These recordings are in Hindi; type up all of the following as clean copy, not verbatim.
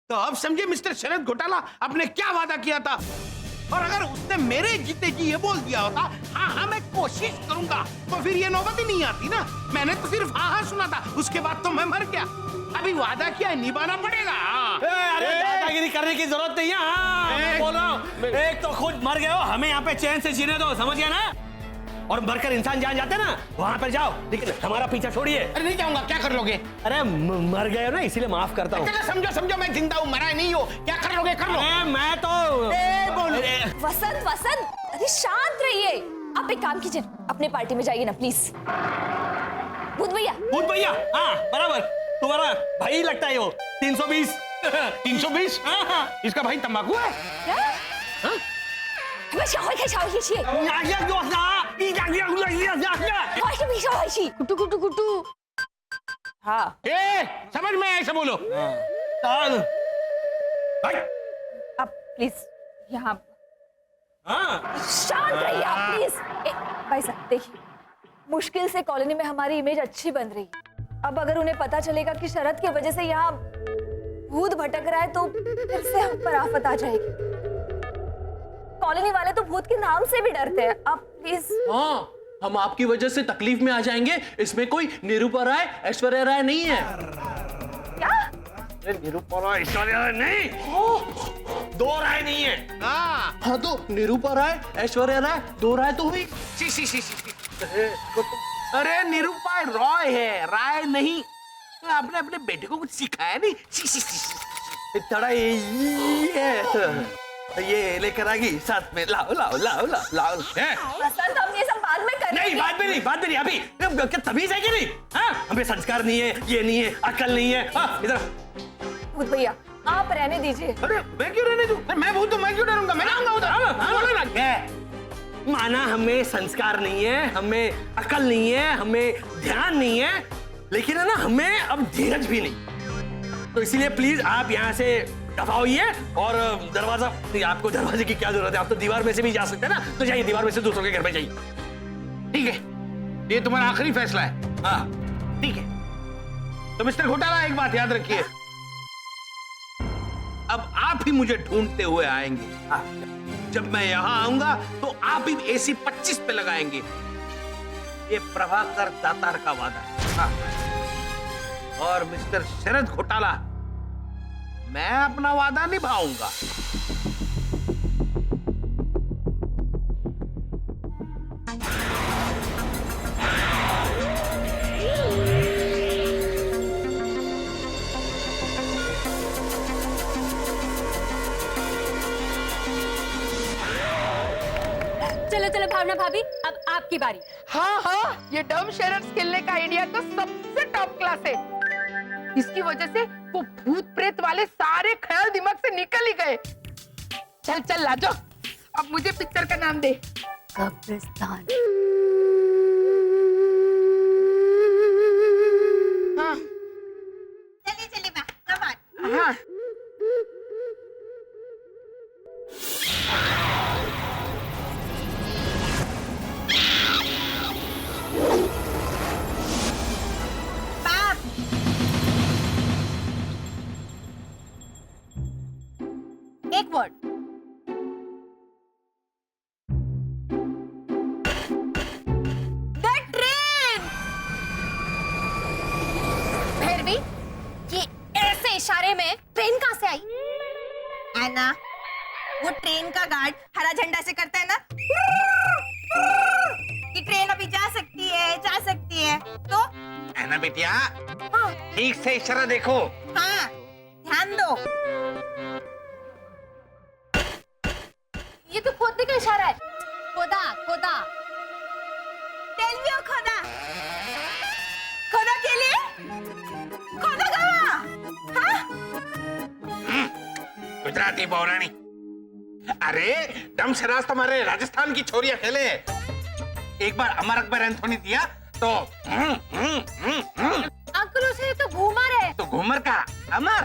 तो अब समझे मिस्टर शरद घोटाला आपने क्या वादा किया था। और अगर उसने मेरे जीते जी ये बोल दिया होता हाँ हाँ मैं कोशिश करूंगा, तो फिर ये नौबत ही नहीं आती ना। मैंने तो सिर्फ हाँ हाँ सुना था, उसके बाद तो मैं मर गया। अभी वादा किया है, निभाना पड़ेगा। अरे दादागिरी करने की जरूरत नहीं है। हाँ, मैं बोल रहा हूँ, एक तो खुद मर गए हो, हमें यहाँ पे चैन से जीने दो, समझ गया ना। और मरकर इंसान जान जाते ना, वहां पर जाओ, लेकिन हमारा पीछा छोड़िए। अरे नहीं जाऊंगा, क्या कर लोगे? अरे मर गए हो ना, इसीलिए माफ करता हूँ। समझो समझो, मैं जिंदा हूँ, मरा नहीं हो। क्या कर लोगे? कर लो। मैं तो बोलो। वसंत वसंत, अरे शांत रहिए। आप एक काम कीजिए, अपने पार्टी में जाइए ना प्लीज। भूत भैया, हाँ बराबर, तुम्हारा भाई लगता है वो 320। 320? इसका भाई तंबाकू है क्या? हाँ? 小孩开小孩去，कुटू कुटू कुटू। हाँ, समझ में ऐसे बोलो। आप प्लीज यहाँ शांत रहिए आप प्लीज। भाई साहब देखिए, मुश्किल से कॉलोनी में हमारी इमेज अच्छी बन रही है। अब अगर उन्हें पता चलेगा कि शरद की वजह से यहाँ भूत भटक रहा है तो फिर से हम पर आफत आ जाएगी। कॉलोनी वाले तो भूत के नाम से भी डरते हैं। आप प्लीज। हाँ, हम आपकी वजह से तकलीफ में आ जाएंगे। इसमें कोई निरूपा राय, ऐश्वर्या राय नहीं है। क्या? निरूपा राय, ऐश्वर्या राय नहीं, दो राय नहीं है। हाँ तो निरूपा राय, ऐश्वर्या राय, दो राय तो हुई। अरे निरूपा रॉय है, राय नहीं। आपने अपने बेटे को कुछ सिखाया नहीं। थोड़ा ये लेकर आगी साथ में, लाओ लाओ लाओ लाओ लाओ। वसंत, हम ये सब बाद में करेंगे। नहीं, बाद में नहीं, अभी क्या तमीज है कि नहीं? हाँ, हमें संस्कार नहीं है, ये नहीं है, अकल नहीं है। हाँ, इधर भूत भैया आप रहने दीजिए। अरे मैं क्यों रहने दूं? मैं भूत तो मैं क्यों डरूंगा? मैं आऊंगा उधर। माना हमें संस्कार नहीं है, हमें अकल नहीं है, हमें ध्यान नहीं है, लेकिन है ना हमें अब धीरज भी नहीं। तो इसीलिए प्लीज आप यहाँ से दफा होइए। और दरवाजा, आपको दरवाजे की क्या जरूरत है, आप तो दीवार में से भी जा सकते हैं ना, तो जाइए दीवार में से दूसरों के घर में जाइए। ठीक है, ये तुम्हारा आखिरी फैसला है। हाँ ठीक है। तो मिस्टर घोटाला एक बात याद रखिए, अब आप ही मुझे ढूंढते हुए आएंगे। जब मैं यहां आऊंगा तो आप ही AC 25 पे लगाएंगे। ये प्रभाकर दातार का वादा है। और मिस्टर शरद घोटाला, मैं अपना वादा निभाऊंगा। चलो चलो भावना भाभी, अब आपकी बारी। हाँ हाँ, ये डम शरद खेलने का आइडिया तो सबसे टॉप क्लास है। इसकी वजह से वो भूत प्रेत वाले सारे ख्याल दिमाग से निकल ही गए। चल चल लाजो, अब मुझे पिक्चर का नाम दे। कब्रिस्तान। हाँ चलिए कम ऑन। हाँ एक वर्ड। The train. भैरवी, ये ऐसे इशारे में ट्रेन कहाँ से आई? ऐना, वो ट्रेन का गार्ड हरा झंडा से करता है ना कि ट्रेन अभी जा सकती है तो है ना बेटिया? हाँ ठीक से इशारा देखो। हाँ, ध्यान दो। ये तो खोदने का इशारा है। खोदा खोदा। टेल मी खोदा। खोदा के लिए? खोदा कहाँ? हाँ? गुजराती पौराणी। अरे डम शराज तुम्हारे राजस्थान की छोरियां खेले। एक बार अमर अकबर एंथोनी दिया तो अंकल उसे तो घूमर है। तो घूमर का अमर।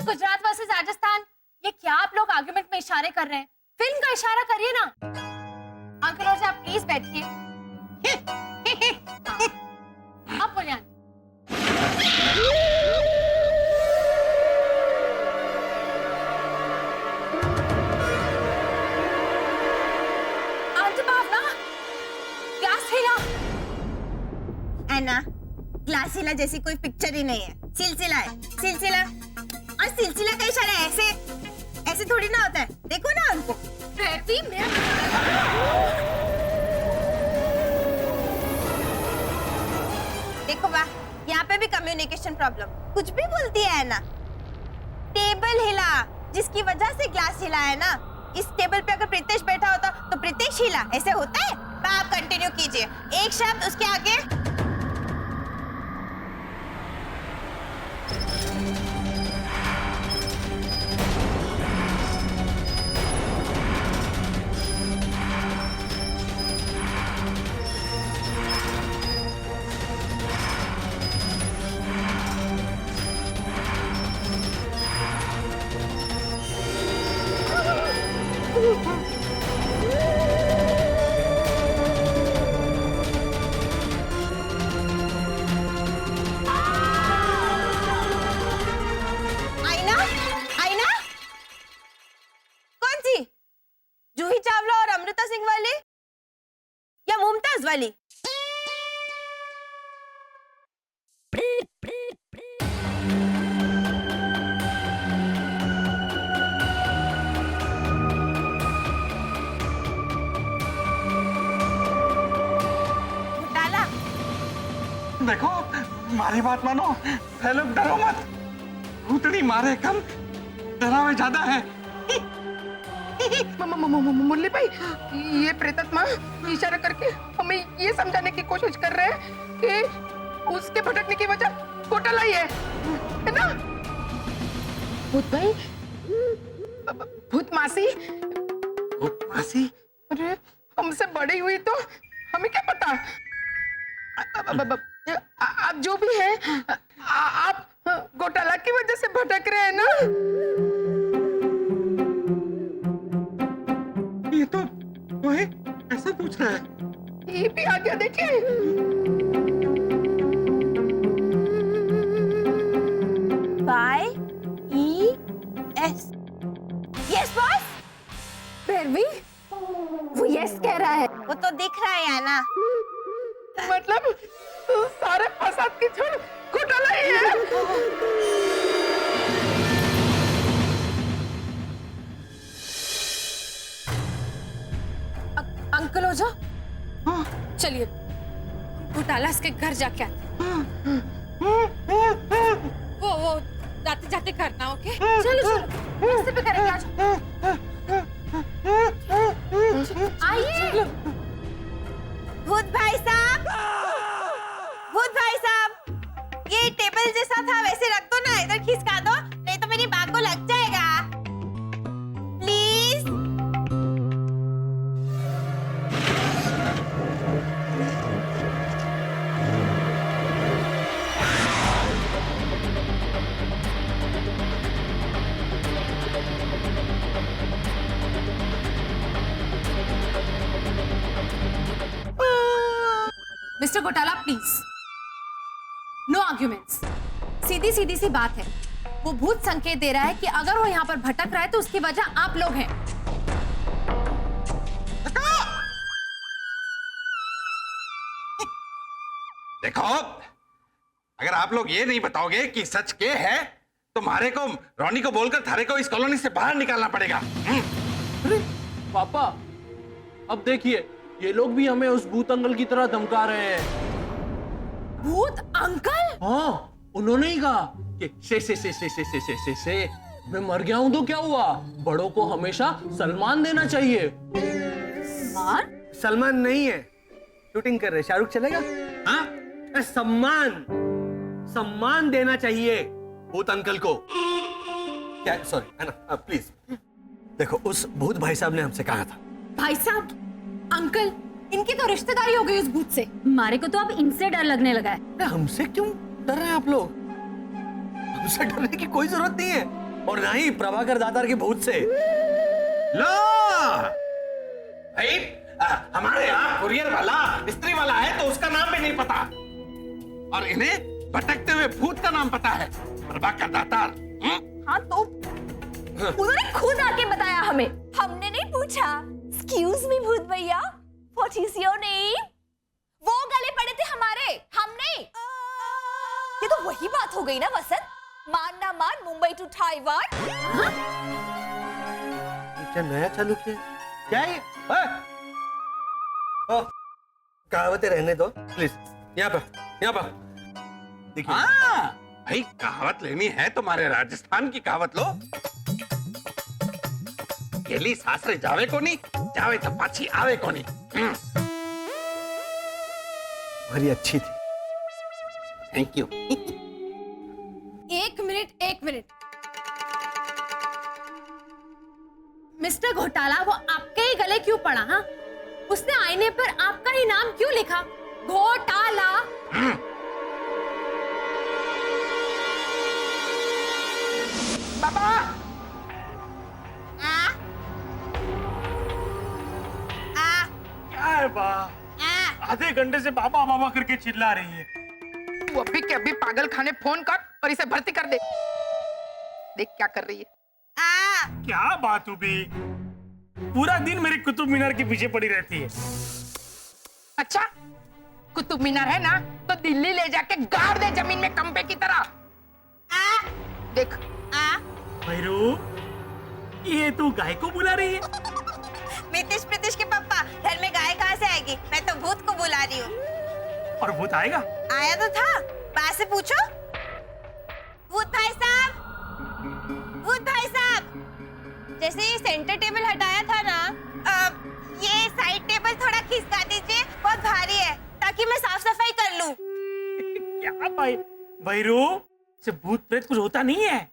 गुजरात वर्सेस राजस्थान, ये क्या आप लोग आर्गुमेंट में इशारे कर रहे हैं? फिल्म का इशारा करिए ना। अंकल और आप प्लीज बैठिए। हाँ, आप बोलिए आंटी। आंटी भावना, ग्लास हिला। एना, ग्लास हिला जैसी कोई पिक्चर ही नहीं है, सिलसिला है, सिलसिला। और सिलसिला का इशारा ऐसे ऐसे थोड़ी ना होता है, देखो ना उनको। प्रीति, मैं देखो वाह, यहाँ पे भी कम्युनिकेशन प्रॉब्लम, कुछ भी बोलती है एना। टेबल हिला, जिसकी वजह से ग्लास हिला है ना। इस टेबल पे अगर प्रीतेश बैठा होता तो प्रीतेश हिला, ऐसे होता है? आप कंटिन्यू कीजिए, एक शब्द उसके आगे। आईना, आईना, कौन सी? जूही चावला और अमृता सिंह वाली या मुमताज वाली? घोटाला। देखो, हमारी बात मानो, हेलो, डरो मत। भूतनी मारे कम, डरावे ज्यादा है। मुरली भाई, ये प्रेतात्मा इशारा करके हमें ये समझाने की कोशिश कर रहे हैं कि उसके भटकने की वजह घोटाला ही है ना? भूत भाई, भूत मासी, मासी, अरे हमसे बड़ी हुई तो हमें क्या पता? आप जो भी है, आप घोटाला की वजह से भटक रहे हैं ना? ये तो वही ऐसा पूछ रहा है। ये भी आ गया, देखिए। YES। Yes boss. फिर भी वो यस कह रहा है। वो तो दिख रहा है ना। मतलब सारे फसाद की छोड़ घोटाला ही है। अंकल हो जाओ। चलिए, घोटाला के घर जाके आते हैं। वो जाते जाते करना, ओके? चलो चलो, रास्ते पे करेंगे। आइए। भूत भाई साहब, भूत भाई साहब, ये टेबल जैसा था वैसे रख दो ना, इधर खिसका दो, नहीं तो मेरी बात को लग जाएगा। प्लीज। मिस्टर घोटाला, प्लीज, नो आर्ग्यूमेंट्स। सीधी सीधी सी बात है, वो भूत संकेत दे रहा है कि अगर वो यहाँ पर भटक रहा है तो उसकी वजह आप लोग हैं। देखो, अगर आप लोग ये नहीं बताओगे कि सच के है, तो मारे को, रोनी को बोलकर थारे को इस कॉलोनी से बाहर निकालना पड़ेगा। अरे पापा, अब देखिए, ये लोग भी हमें उस भूत अंकल की तरह धमका रहे हैं। भूत अंकल? हाँ, उन्होंने ही कहा कि से मैं मर गया हूं तो क्या हुआ, बड़ों को हमेशा सलमान देना चाहिए। सलमान नहीं है, शूटिंग कर रहे, शाहरुख चलेगा? हाँ, सम्मान देना चाहिए भूत अंकल को। क्या, सॉरी, है ना, प्लीज। देखो, उस भूत भाई साहब ने हमसे कहा था। भाई साहब, अंकल, इनकी तो रिश्तेदारी हो गई उस भूत से। मारे को तो अब इनसे डर लगने लगा है। अरे हमसे क्यों डर रहे हैं आप लोग? हमसे डरने की कोई जरूरत नहीं है, और ना ही प्रभाकर दातार के भूत से। लो भाई, हमारे यहाँ कुरियर वाला स्त्री वाला है तो उसका नाम भी नहीं पता, और इन्हें भटकते हुए भूत का नाम पता है, प्रभाकर दातार। हाँ तो उन्होंने खुद आके बताया हमें, हमने नहीं पूछा। एक्सक्यूज मी भूत भैया, व्हाट इज योर नेम? वो गले पड़े थे हमारे, हम नहीं। ये तो वही बात हो गई ना वसंत, मान ना मान मुंबई टू ताइवान। क्या नया चालू किया? क्या है? कहावतें रहने दो प्लीज, यहाँ पर देखिए। हाँ भाई, कहावत लेनी है तुम्हारे राजस्थान की कहावत लो। गेली सासरे जावे को नहीं, जावे तो पाछी आवे को नहीं। बड़ी अच्छी थी, थैंक यू। एक मिनट मिस्टर घोटाला, वो आपके ही गले क्यों पड़ा? हाँ, उसने आईने पर आपका ही नाम क्यों लिखा? घोटाला। बाबा क्या है बा? आधे घंटे से बाबा बाबा करके चिल्ला रही है। तू अभी के अभी पागल खाने फोन कर और इसे भर्ती कर दे। देख क्या कर रही है। क्या बात हुई? पूरा दिन मेरे कुतुब मीनार के पीछे पड़ी रहती है। अच्छा, कुतुब मीनार है ना, तो दिल्ली ले जाके गाड़ दे जमीन में कंपे की तरह। देख भैरू, ये तू गाय को बुला रही है? प्रीतिश के पापा, घर में गाय कहाँ से आएगी? मैं तो भूत को बुला रही हूँ। और भूत आएगा? आया तो था, बात से पूछो। भूत भाई साहब, जैसे ये सेंटर टेबल हटाया था ना, ये साइड टेबल थोड़ा खिसका दीजिए, बहुत भारी है, ताकि मैं साफ सफाई कर लूं। क्या भाई भैरू, से भूत प्रेत कुछ होता नहीं है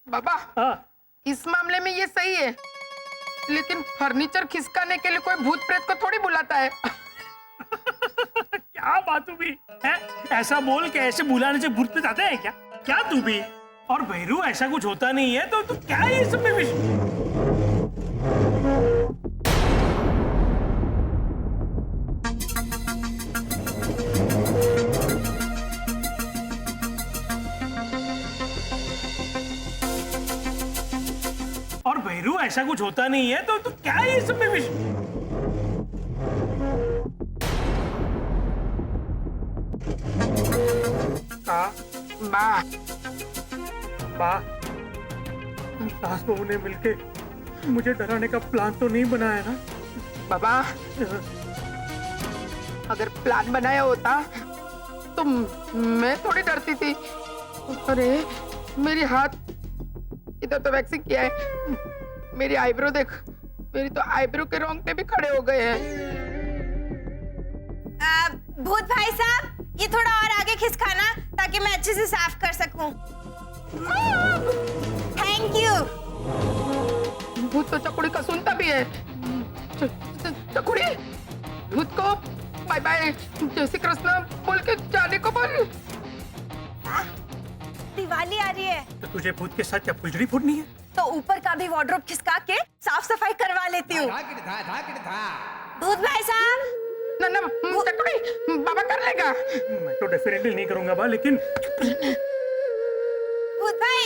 बाबा। हाँ। इस मामले में ये सही है, लेकिन फर्नीचर खिसकाने के लिए कोई भूत प्रेत को थोड़ी बुलाता है। क्या बात हुई है? ऐसा बोल के ऐसे बुलाने से भूत प्रेत आते हैं क्या? क्या तू भी? और भैरू, ऐसा कुछ होता नहीं है तो तू क्या है इस सब में और भैरू, ऐसा कुछ होता नहीं है तो तू क्या है इस सब में सास बहू ने मिलके मुझे डराने का प्लान तो नहीं बनाया ना? बाबा, अगर प्लान बनाया होता तो मैं थोड़ी डरती थी। अरे मेरी हाथ इधर तो वैक्सिंग किया है, मेरी आईब्रो देख, मेरी तो आईब्रो के रोंगटे भी खड़े हो गए हैं। भूत भाई साहब, ये थोड़ा और आगे खिसकाना, ताकि मैं अच्छे से साफ कर सकूं। Thank you. भूत तो चकुड़ी का सुनता भी है। चकुड़ी, भूत को बाय बाय, जय श्री कृष्ण बोल के जाने को बोल। दिवाली आ रही है तो तुझे भूत के साथ क्या फुलझड़ी फूटनी है? तो ऊपर का भी वार्डरोब खिसका के साफ सफाई करवा लेती हूँ। भूत भाई साहब, ना चकुड़ी, बाबा कर लेगा। मैं तो डेफिनेटली नहीं करूंगा बा, लेकिन भूत भाई,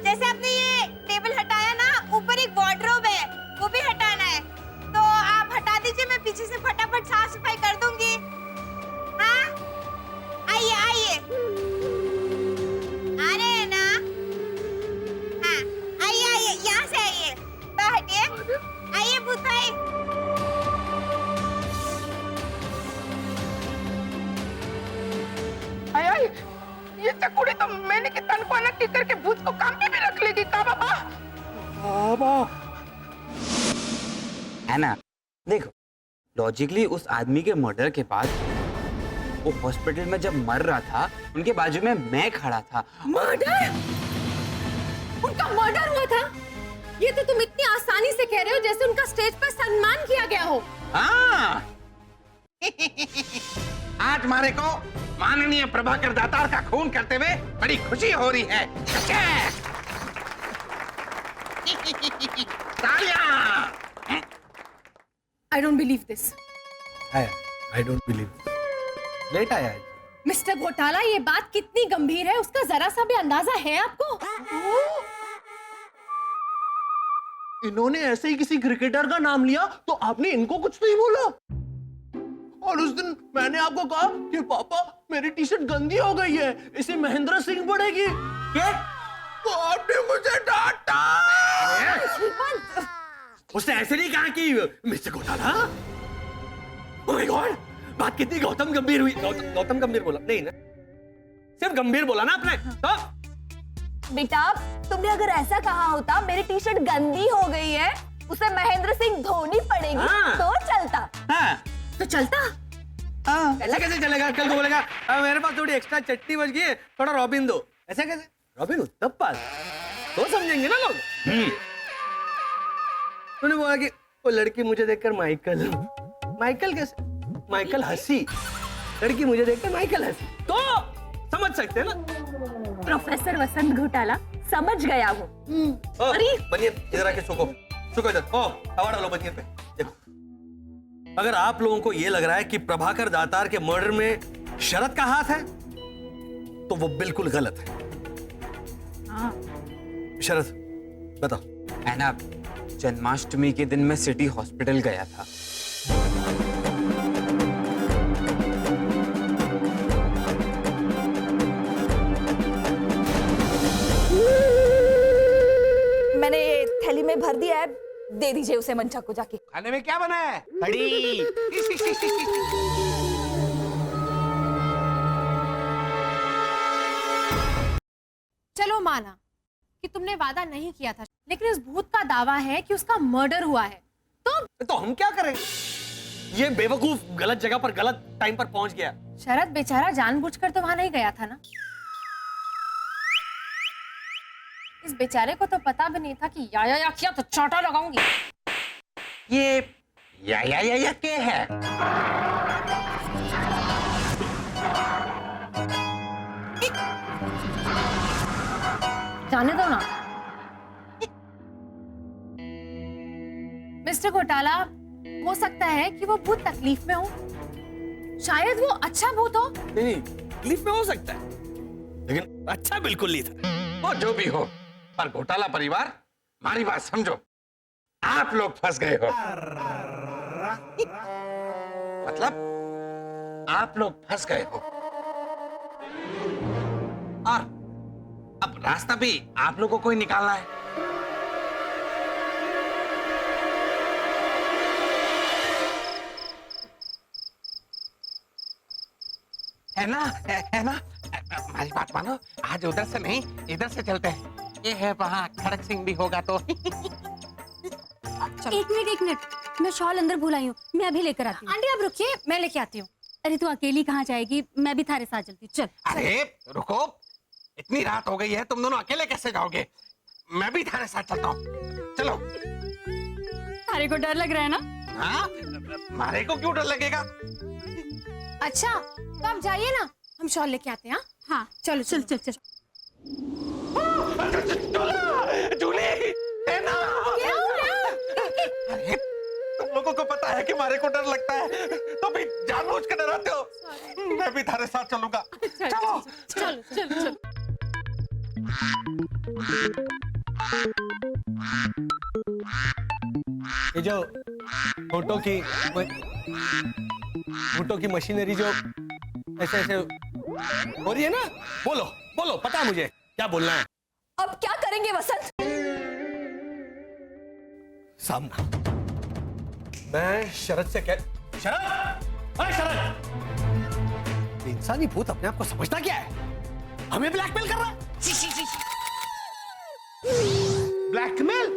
जैसे आपने ये टेबल हटाया ना, ऊपर एक वार्डरोब है, वो भी हटाना है, तो आप हटा दीजिए, मैं पीछे से फटाफट साफ सफाई कर दूंगी। हाँ, आइए आ रहे हैं ना? हाँ, आइए यहाँ से आइए, तो हटिए, आइए भूत भाई। आय, ये चकुड़ी तो मैंने के तन को अलग करके भूत को काम पे भी रख लेगी का बाबा। बाबा, है ना, देखो लॉजिकली उस आदमी के मर्डर के बाद वो हॉस्पिटल में जब मर रहा था, उनके बाजू में मैं खड़ा था। मर्डर? उनका मर्डर हुआ था? ये तो तुम इतनी आसानी से कह रहे हो जैसे उनका स्टेज पर सम्मान किया गया हो। हाँ। आज हमारे को माननीय प्रभाकर दातार का खून करते हुए बड़ी खुशी हो रही है। तालियां। I don't believe this. I don't believe. Late आया है। मिस्टर घोटाला, ये बात कितनी गंभीर है उसका जरा सा भी अंदाजा है आपको? इन्होंने ऐसे ही किसी क्रिकेटर का नाम लिया तो आपने इनको कुछ नहीं बोला। और उस दिन मैंने आपको कहा कि पापा मेरी टी शर्ट गंदी हो गई है, इसे महेंद्र सिंह पड़ेगी। क्या? तो आपने मुझे डांटा। उसने ऐसे नहीं कहा कि मिस्टर घोटाला। ओह माय गॉड, बात कितनी गौतम गंभीर हुई। गौतम गंभीर बोला नहीं ना, सिर्फ गंभीर बोला ना आपने। तो बेटा, तुमने अगर ऐसा कहा होता मेरी टी शर्ट गंदी हो गई है, उसे महेंद्र सिंह धोनी पड़ेगी, हाँ। तो चलता। हाँ, तो चलता। ऐसा कैसे चलेगा? कल को बोलेगा मेरे पास थोड़ी एक्स्ट्रा चटनी बच गई है, थोड़ा रॉबिन दो। ऐसा कैसे? रॉबिन हुड तब पास तो समझेंगे ना लोग। तूने बोला कि वो लड़की मुझे देखकर माइकल कैसे? माइकल हंसी, लड़की मुझे देखकर माइकल हंसी, तो समझ सकते हैं ना। प्रोफेसर वसंत घोटाला समझ गया वो। अरे बनियन इधर आके सुको इधर। हवा डालो बनियन पे। देखो, अगर आप लोगों को ये लग रहा है कि प्रभाकर दातार के मर्डर में शरद का हाथ है, तो वो बिल्कुल गलत है। शरद बताओ। है ना, जन्माष्टमी के दिन मैं सिटी हॉस्पिटल गया था। मैंने ये थैली में भर दिया है, दे दीजिए उसे मंचा को जाके। खाने में क्या बना है? कड़ी। चलो माना कि तुमने वादा नहीं किया था, लेकिन इस भूत का दावा है कि उसका मर्डर हुआ है, तो हम क्या करें? ये बेवकूफ गलत जगह पर गलत टाइम पर पहुंच गया। शरद बेचारा जानबूझकर तो वहां नहीं गया था ना। इस बेचारे को तो पता भी नहीं था कि या किया तो चाटा लगाऊंगी। ये या क्या है? जाने दो ना। मिस्टर घोटाला, हो सकता है कि वो भूत तकलीफ में हो, शायद वो अच्छा भूत हो। नहीं, तकलीफ में हो सकता है, लेकिन अच्छा बिल्कुल नहीं था। वो जो भी हो, पर घोटाला परिवार, हमारी बात समझो। आप लोग फंस गए हो। मतलब आप लोग फंस गए हो, और अब रास्ता भी आप लोगों को ही निकालना है। है ना? है ना? हमारी बात मानो, आज उधर से नहीं इधर से चलते हैं। ये है वहाँ खड़क सिंह भी होगा तो। एक मिनट, मैं शॉल अंदर भूल आई हूँ, मैं अभी लेकर आती हूँ। आंटी आप रुकिए, मैं लेके आती हूँ। अरे तू अकेली कहाँ जाएगी, मैं भी थारे साथ चलती हूँ। चल। अरे रुको, इतनी रात हो गई है, तुम दोनों अकेले कैसे जाओगे? मैं भी थारे साथ चलता हूँ, चलो। थारे को डर लग रहा है ना? हाँ, मारे को क्यों डर लगेगा? अच्छा, तो आप जाइए ना, हम शॉल लेके आते हैं। हाँ चलो चल चल चल। जूली, है ना? अरे तुम लोगों को पता है कि मारे को डर लगता है, तो भी जानबूझ के डराते हो। मैं भी थारे साथ चलूंगा। चलो चलो चलो चलो। ये जो फोटो की मशीनरी जो ऐसे ऐसे हो रही है ना, बोलो बोलो, पता है मुझे क्या बोलना है। अब क्या करेंगे वसंत? सामना। मैं शरद से कह अरे शरद, इंसानी भूत अपने आप को समझता क्या है? हमें ब्लैकमेल कर रहा है। ब्लैकमेल?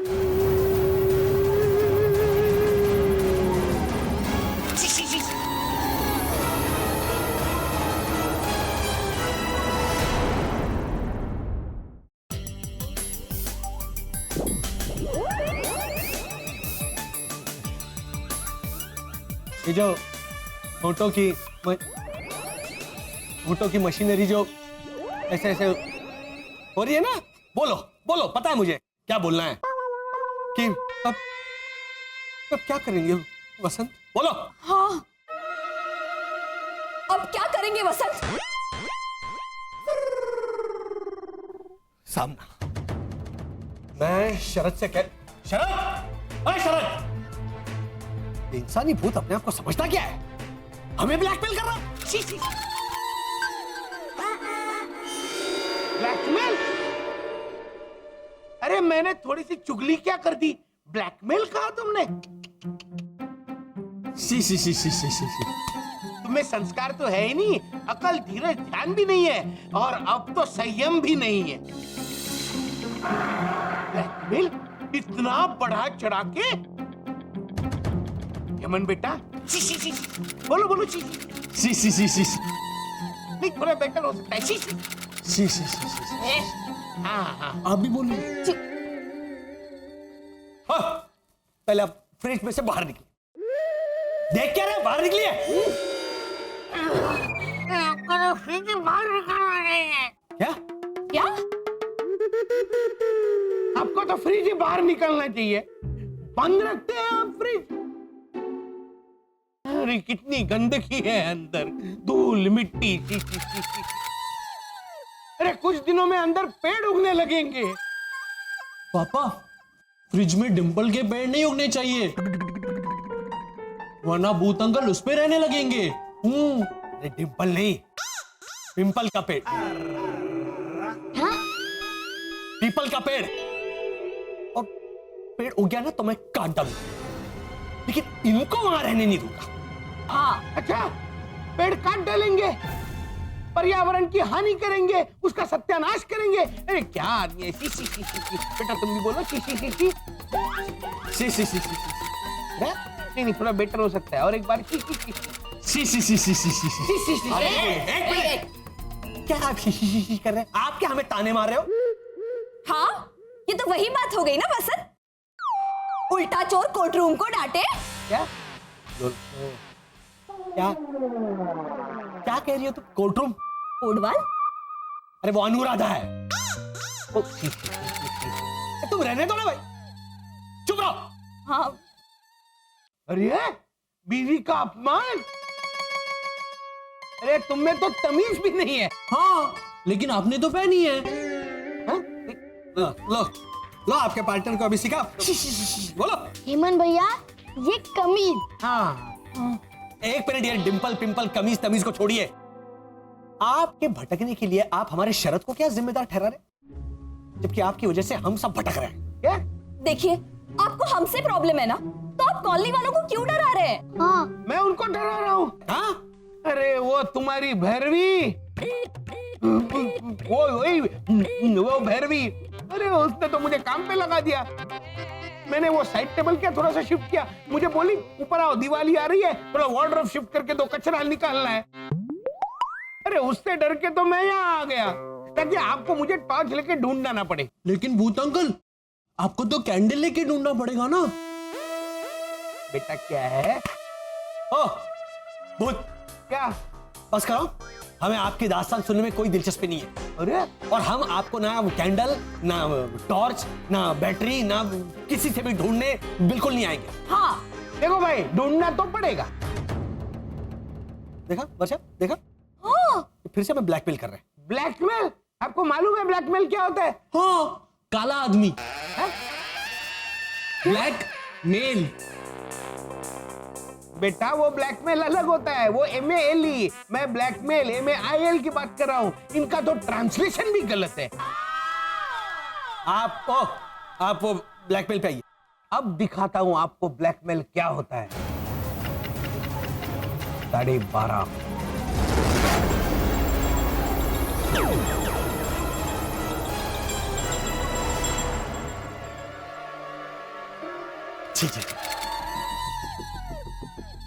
ये जो फोटो की मशीनरी जो ऐसे ऐसे हो रही है ना, बोलो बोलो, पता है मुझे क्या बोलना है। कि अब क्या करेंगे? वसंत बोलो। हाँ, अब क्या करेंगे वसंत? सामना। मैं शरद से कह, शरद, अरे शरद, ये इंसानी भूत अपने आप को समझता क्या है? हमें ब्लैकमेल कर रहा है? छी, छी। ब्लैकमेल? अरे मैंने थोड़ी सी चुगली क्या कर दी? ब्लैकमेल कहा तुमने? सी सी सी सी सी सी सी। तुम्हें संस्कार तो है ही नहीं, अकल, धीरज, ध्यान भी नहीं है, और अब तो संयम भी नहीं है। ब्लैकमेल? इतना बढ़ा चढ़ा के? यमन बेटा, सी सी सी, बोलो बोलो, सी सी सी सी सी सी नहीं, थोड़ा बेटर हो सकता है। सी सी सी सी सी सी। हाँ हाँ, आप भी बोलिए। हाँ, पहले आप फ्रिज में से बाहर निकलिए। देख क्या रहे, बाहर निकलिए। फ्रिज बाहर निकालना नहीं है। क्या? क्या? आपको तो फ्रिज ही बाहर निकलना चाहिए, बंद रखते हैं आप फ्रिज। अरे कितनी गंदगी है अंदर, धूल मिट्टी, ची, ची, ची, ची। अरे कुछ दिनों में अंदर पेड़ उगने लगेंगे। पापा, फ्रिज में डिंपल के पेड़ नहीं उगने चाहिए, वरना भूत अंकल उस पे रहने लगेंगे। अरे डिंपल नहीं, पिंपल का पेड़। पीपल का पेड़। और पेड़ उग गया ना तो मैं काट डालूंगा, लेकिन इनको वहां रहने नहीं दूंगा। हाँ, अच्छा, पेड़ काट डालेंगे, पर्यावरण की हानि करेंगे, उसका सत्यानाश करेंगे। अरे क्या आदमी है। सी सी सी सी सी। बेटा तुम भी बोलो, सी सी सी सी सी सी सी सी सी। नहीं, थोड़ा बेटर हो सकता है, और एक बार सी सी सी सी सी सी सी सी सी सी सी सी। एक मिनट, क्या आप शी शी शी शी कर रहे हैं? आप क्या हमें ताने मार रहे हो? हाँ, ये तो वही बात हो गई ना वसंत। उल्टा चोर कोर्ट-रूम को डांटे। क्या? क्या क्या कह रही हो तुम? Court room? कोडवाल? अरे वो अनुराधा है। तुम रहने दो ना भाई, चुप रहो। हाँ, अरे बीवी का अपमान। अरे तुम में तो तमीज भी नहीं है। हाँ, लेकिन आपने तो पहनी है। लो लो लो, आपके पार्टनर को अभी सिखा। बोलो। हेमंत भैया, ये कमीज। हाँ, एक मिनट, ये डिंपल पिंपल कमीज तमीज को छोड़िए। आपके भटकने के लिए आप हमारे शरद को क्या जिम्मेदार ठहरा रहे, जबकि आपकी वजह से हम सब भटक रहे हैं। क्या? देखिए, आपको हमसे प्रॉब्लम है ना, तो आप कॉलोनी वालों को क्यों डरा रहे हैं? हाँ, मैं उनको डरा रहा हूँ? हाँ? अरे वो तुम्हारी भैरवी, वो भैरवी, अरे उसने तो मुझे काम पे लगा दिया। मैंने वो साइड टेबल क्या थोड़ा सा शिफ्ट किया, मुझे बोली ऊपर आओ, दिवाली आ रही है, थोड़ा वार्डरोब शिफ्ट करके दो, कचरा निकालना है। अरे उससे डर के तो मैं यहाँ आ गया, ताकि आपको मुझे टॉर्च लेके ढूंढना ना पड़े। लेकिन भूत अंकल, आपको तो कैंडल लेके ढूंढना पड़ेगा ना। बेटा क्या है? ओ भूत, क्या? बस करो, हमें आपकी दास्तान सुनने में कोई दिलचस्पी नहीं है। अरे और हम आपको ना कैंडल, ना टॉर्च, ना बैटरी, ना किसी से भी ढूंढने बिल्कुल नहीं आएंगे। हाँ, देखो भाई, ढूंढना तो पड़ेगा। देखा वर्षा, देखा? हाँ, फिर से हमें ब्लैकमेल कर रहे हैं। ब्लैकमेल? आपको मालूम है ब्लैकमेल क्या होता है? हाँ, काला आदमी, ब्लैक मेल। बेटा वो ब्लैकमेल अलग होता है, वो MALE, मैं ब्लैकमेल MAIL की बात कर रहा हूँ। इनका तो ट्रांसलेशन भी गलत है। आप वो ब्लैकमेल पे आइए। अब दिखाता हूँ आपको ब्लैकमेल क्या होता है। 12:30। ठीक है,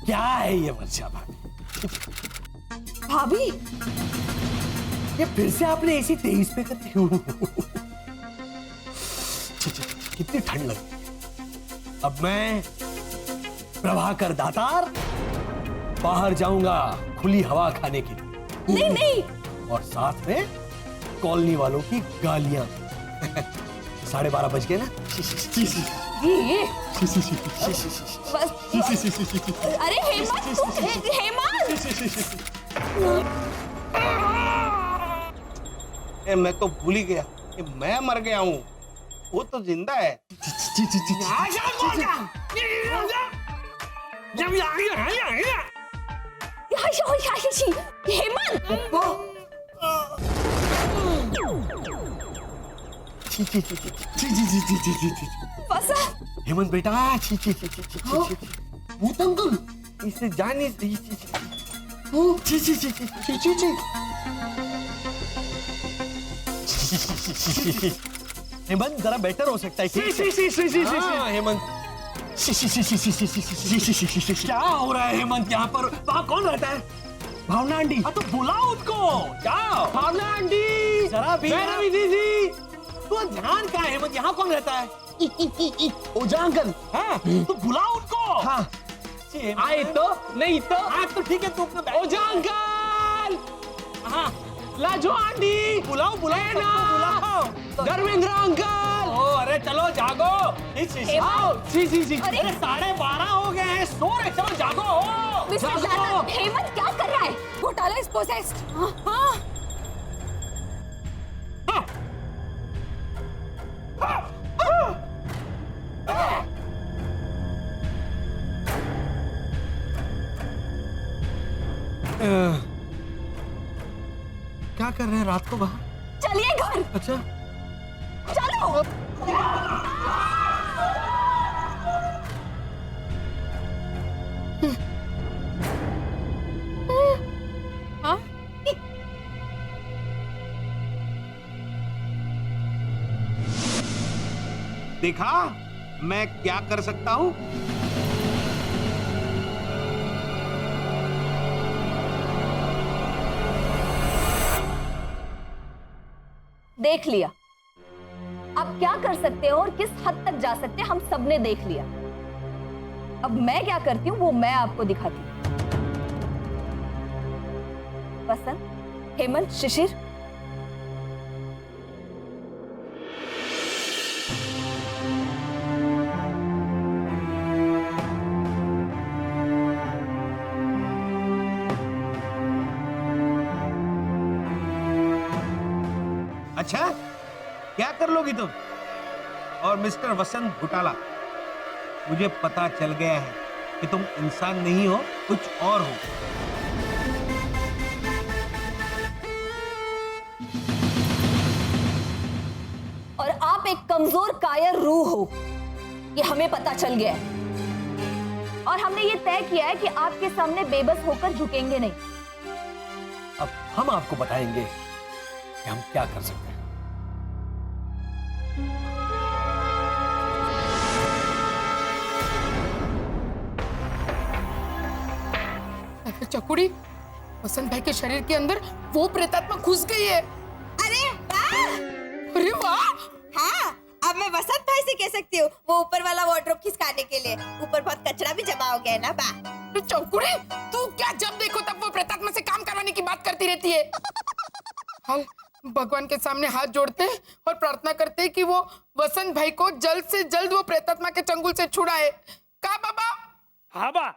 क्या है ये वर्षा भाभी? भाभी, ये फिर से आपने एसी 23 पे कर दी। कितनी ठंड लगी। अब मैं प्रभाकर दातार बाहर जाऊंगा खुली हवा खाने के लिए। नहीं नहीं, और साथ में कॉलोनी वालों की गालियां। 12:30 बज गए ना। ये बस अरे हेमंत हेमंत मैं तो भूल ही गया कि मैं मर गया हूँ, वो तो जिंदा है। हेमंत वसंत हेमंत बेटा, भूत अंकल इसे जाने हेमंत जरा बेटर हो सकता है। हेमंत क्या हो रहा है हेमंत यहाँ पर? वहाँ कौन रहता है? भावना आंटी। तो बुलाओ उनको, जाओ। भावना आंटी जरा भी दीदी, तो ध्यान क्या है हेमंत? यहाँ कौन रहता है? ओझा अंकल। हाँ तो बुलाओ उनको। हाँ आए तो नहीं तो। हाँ तो ठीक है, तो अपना ओझा अंकल। हाँ लाजो आंटी, बुलाओ बुलाओ धर्मेंद्र अंकल। ओ अरे चलो जागो। अरे 12:30 हो गए हैं, सो रहे, चलो जागो। हेमंत क्या कर रहा है? घोटाला इज पोसेस्ड। हाँ क्या कर रहे हैं रात को बाहर? चलिए घर। अच्छा चलो। हाँ? देखा मैं क्या कर सकता हूँ? देख लिया। अब क्या कर सकते हो और किस हद तक जा सकते हैं हम सबने देख लिया। अब मैं क्या करती हूँ वो मैं आपको दिखाती हूँ। वसंत, हेमंत, शिशिर, अच्छा क्या कर लोगी तुम? और मिस्टर वसंत घोटाला, मुझे पता चल गया है कि तुम इंसान नहीं हो, कुछ और हो। और आप एक कमजोर कायर रूह हो, ये हमें पता चल गया है। और हमने ये तय किया है कि आपके सामने बेबस होकर झुकेंगे नहीं। अब हम आपको बताएंगे कि हम क्या कर सकते हैं। चकुड़ी, वसंत भाई के शरीर के अंदर वो प्रेतात्मा घुस गई है। अरे वाह! अरे वाह! हाँ, अब मैं वसंत भाई से कह सकती हूँ वो ऊपर वाला वार्डरोब खिसकाने के लिए। ऊपर बहुत कचरा भी जमा हो गया है ना बा। अरे चकुड़ी, तू क्या जब देखो तब वो प्रेतात्मा से काम करवाने की बात करती रहती है। हाल भगवान के सामने हाथ जोड़ते और प्रार्थना करते कि वो वसंत भाई को जल्द से जल्द वो प्रेतात्मा के चंगुल से छुड़ाए। का बाबा? हाँ बा।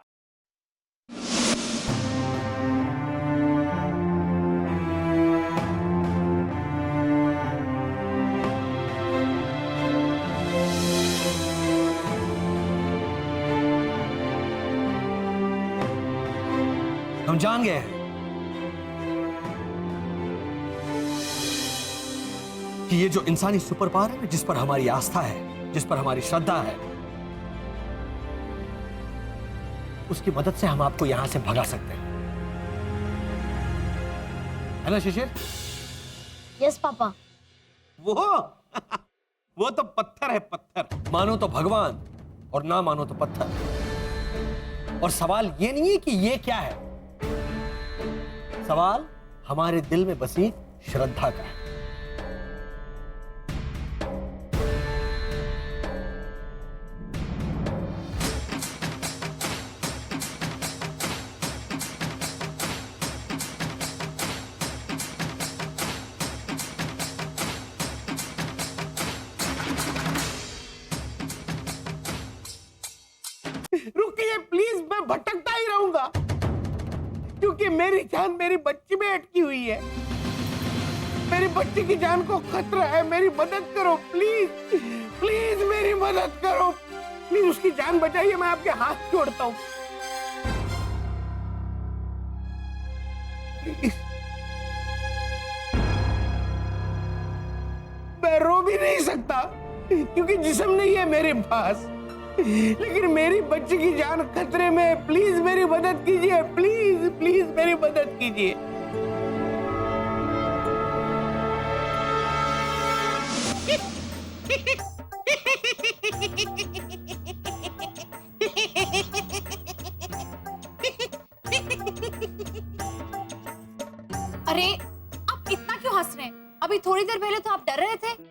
हम जान गए हैं कि ये जो इंसानी सुपर पावर है, जिस पर हमारी आस्था है, जिस पर हमारी श्रद्धा है, उसकी मदद से हम आपको यहां से भगा सकते हैं, है ना शिशिर? Yes papa. वो तो पत्थर है, पत्थर। मानो तो भगवान और ना मानो तो पत्थर। और सवाल ये नहीं है कि ये क्या है, सवाल हमारे दिल में बसी श्रद्धा का है। रुकिए क्योंकि मेरी जान मेरी बच्ची में अटकी हुई है। मेरी बच्ची की जान को खतरा है, मेरी मदद करो प्लीज, प्लीज मेरी मदद करो प्लीज, उसकी जान बचाइए, मैं आपके हाथ जोड़ता हूँ। मैं रो भी नहीं सकता क्योंकि जिस्म नहीं है मेरे पास, लेकिन मेरी बच्ची की जान खतरे में है। प्लीज मेरी मदद कीजिए, प्लीज प्लीज मेरी मदद कीजिए। अरे आप इतना क्यों हंस रहे हैं? अभी थोड़ी देर पहले तो आप डर रहे थे।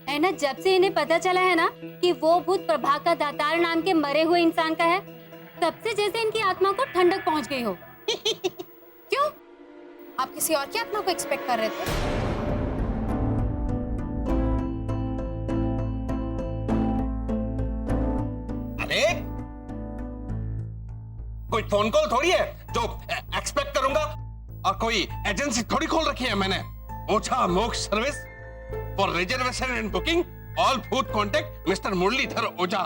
है ना, जब से इन्हें पता चला है ना कि वो भूत प्रभाकर दातार नाम के मरे हुए इंसान का है, तब से जैसे इनकी आत्मा को ठंडक पहुंच गई हो। क्यों? आप किसी और की आत्मा को एक्सपेक्ट कर रहे थे? अरे कोई फोन कॉल थोड़ी है जो एक्सपेक्ट करूंगा, और कोई एजेंसी थोड़ी खोल रखी है मैंने। Ojha Moksha service for reservation and booking, all food contact mister Muralidhar Ojha.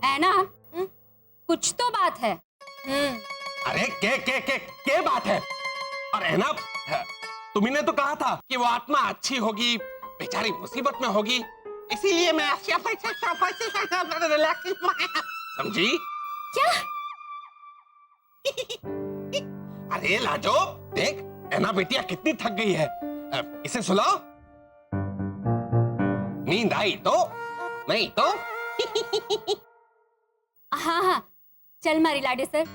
है ना, कुछ तो बात है। अरे के बात है? और है ना, तुमने तो कहा था कि वो आत्मा अच्छी होगी, बेचारी मुसीबत में होगी, इसीलिए मैं समझी क्या? अरे लाजो देख, ऐना बेटिया कितनी थक गई है, इसे सुलाओ। नींद आई तो नहीं तो हाँ हाँ, चल मारी लाडे सर,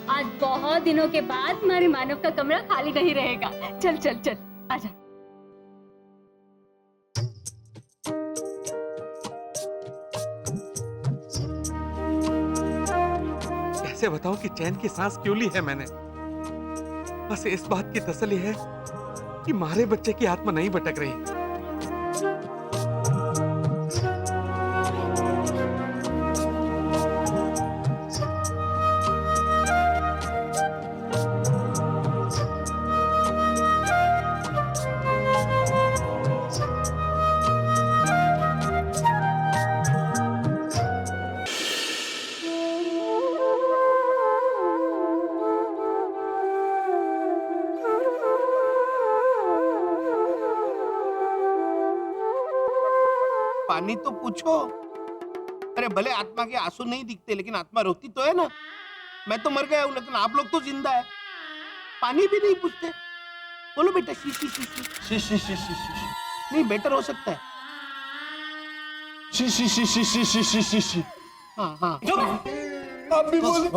आज बहुत दिनों के बाद मारे मानव का कमरा खाली नहीं रहेगा। चल चल चल, आजा। कैसे बताऊं कि चैन की सांस क्यों ली है मैंने? बस इस बात की तसल्ली है कि मारे बच्चे की आत्मा नहीं भटक रही। पानी तो पूछो। अरे भले आत्मा के आंसू नहीं दिखते, लेकिन आत्मा रोती तो है ना। मैं तो मर गया हूं, लेकिन आप लोग तो जिंदा है। पानी भी नहीं पूछते। बोलो बेटा, she she she she she she she she. नहीं, बेटर हो सकता है। She she she she she she she she she. हाँ हाँ, आप भी बोले।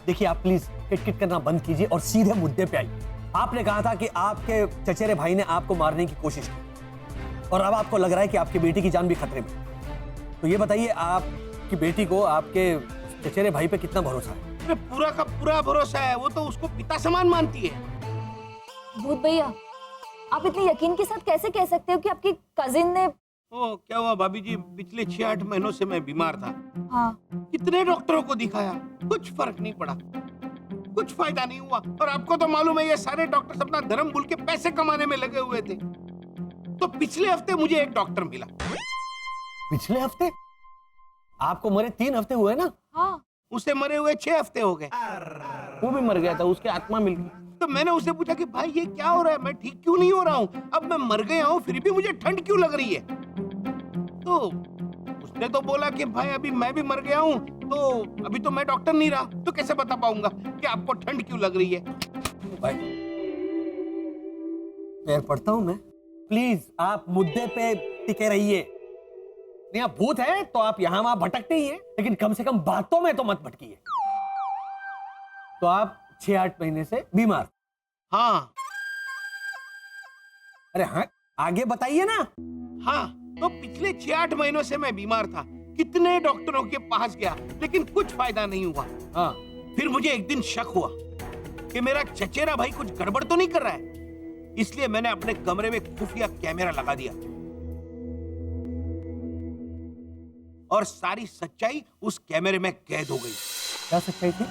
देखिए, आप प्लीज किटकिट करना बंद कीजिए और सीधे मुद्दे पे आइए। आपने कहा था कि आपके चचेरे भाई ने आपको मारने की कोशिश की, और अब आपको लग रहा है कि आपकी बेटी की जान भी खतरे में। तो ये बताइए, आपकी बेटी को आपके चचेरे भाई पे कितना भरोसा है? अरे पूरा का पूरा भरोसा है, वो तो उसको पिता समान मानती है। भूत भैया, आप इतने यकीन के साथ कैसे कह सकते हो कि आपकी कजिन ने? ओ, क्या हुआ भाभी जी, पिछले 6-8 महीनों से मैं बीमार था। हाँ। कितने डॉक्टरों को दिखाया, कुछ फर्क नहीं पड़ा, कुछ फायदा नहीं हुआ। और आपको तो मालूम है, ये सारे डॉक्टर्स अपना धर्म भूल के पैसे कमाने में लगे हुए थे। तो पिछले हफ्ते मुझे एक डॉक्टर मिला। पिछले हफ्ते? आपको मरे 3 हफ्ते हुए ना? हाँ। उसे मरे हुए 6 हफ्ते हो गए। वो भी मर गया था, उसकी आत्मा मिल गई। तो मैंने उसे पूछा कि भाई ये क्या हो रहा है, मैं ठीक क्यों नहीं हो रहा हूँ, अब मैं मर गया हूँ फिर भी मुझे ठंड क्यों लग रही है? तो उसने तो बोला कि भाई अभी मैं भी मर गया हूँ, तो अभी तो मैं डॉक्टर नहीं रहा, तो कैसे बता पाऊंगा कि आपको ठंड क्यों लग रही है। भाई पैर पड़ता हूं मैं, प्लीज आप मुद्दे पे टिके रहिए। नहीं, आप भूत है तो आप यहां वहां भटकते ही हैं, लेकिन कम से कम बातों में तो मत भटकिए। तो आप 6-8 महीने से बीमार? हाँ। अरे हाँ, आगे बताइए ना। हाँ, तो पिछले 6-8 महीनों से मैं बीमार था, कितने डॉक्टरों के पास गया, लेकिन कुछ फायदा नहीं हुआ। हाँ। फिर मुझे एक दिन शक हुआ कि मेरा चचेरा भाई कुछ गड़बड़ तो नहीं कर रहा है, इसलिए मैंने अपने कमरे में खुफिया कैमरा लगा दिया। और सारी सच्चाई उस कैमरे में कैद हो गई। क्या सच्चाई थी?